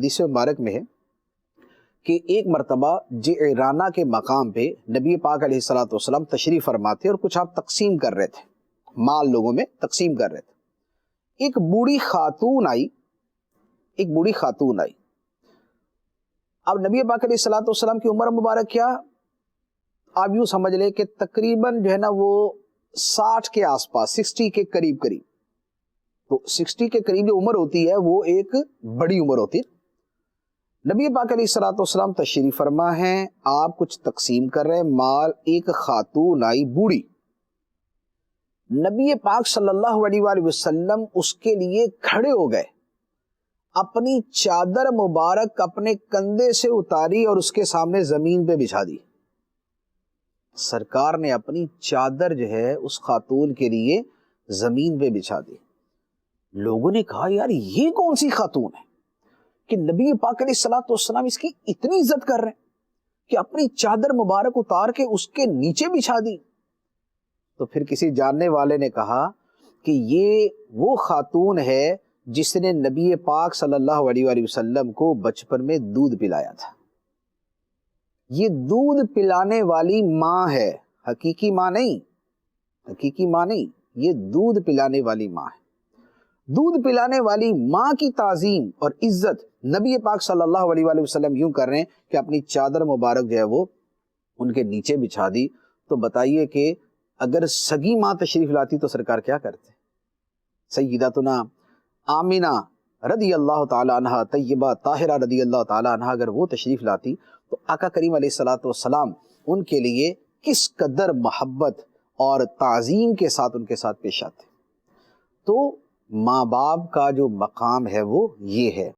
حدیث مبارک میں ہے کہ ایک مرتبہ جعرانہ کے مقام پہ نبی پاک علیہ الصلوۃ والسلام تشریف فرما تھے اور کچھ آپ تقسیم کر رہے تھے، مال لوگوں میں تقسیم کر رہے تھے۔ ایک بوڑھی خاتون آئی۔ اب نبی پاک علیہ الصلوۃ والسلام کی عمر مبارک کیا، آپ یوں سمجھ لیں کہ تقریباً جو ہے نا وہ 60 کے آس پاس، 60 کے قریب۔ تو 60 کے قریب جو عمر ہوتی ہے وہ ایک بڑی عمر ہوتی ہے۔ نبی پاک علیہ الصلوۃ والسلام تشریف فرما ہیں، آپ کچھ تقسیم کر رہے ہیں مال، ایک خاتون آئی بوڑھی، نبی پاک صلی اللہ علیہ وآلہ وسلم اس کے لیے کھڑے ہو گئے، اپنی چادر مبارک اپنے کندھے سے اتاری اور اس کے سامنے زمین پہ بچھا دی۔ سرکار نے اپنی چادر جو ہے اس خاتون کے لیے زمین پہ بچھا دی۔ لوگوں نے کہا یار یہ کون سی خاتون ہے کہ نبی پاک علیہ الصلوۃ والسلام اس کی اتنی عزت کر رہے ہیں کہ اپنی چادر مبارک اتار کے اس کے نیچے بچھا دی۔ تو پھر کسی جاننے والے نے کہا کہ یہ وہ خاتون ہے جس نے نبی پاک صلی اللہ علیہ وآلہ وسلم کو بچپن میں دودھ پلایا تھا۔ یہ دودھ پلانے والی ماں ہے، حقیقی ماں نہیں، یہ دودھ پلانے والی ماں ہے۔ دودھ پلانے والی ماں کی تعظیم اور عزت نبی پاک صلی اللہ علیہ وآلہ وسلم یوں کر رہے ہیں کہ اپنی چادر مبارک جو ہے وہ ان کے نیچے بچھا دی۔ تو بتائیے کہ اگر سگی ماں تشریف لاتی تو سرکار کیا کرتے؟ سیداتنا آمینہ رضی اللہ تعالی عنہ، طیبہ طاہرہ رضی اللہ تعالی عنہ اگر وہ تشریف لاتی تو آقا کریم علیہ الصلوۃ والسلام ان کے لیے کس قدر محبت اور تعظیم کے ساتھ ان کے ساتھ پیش آتے۔ تو ماں باپ کا جو مقام ہے وہ یہ ہے۔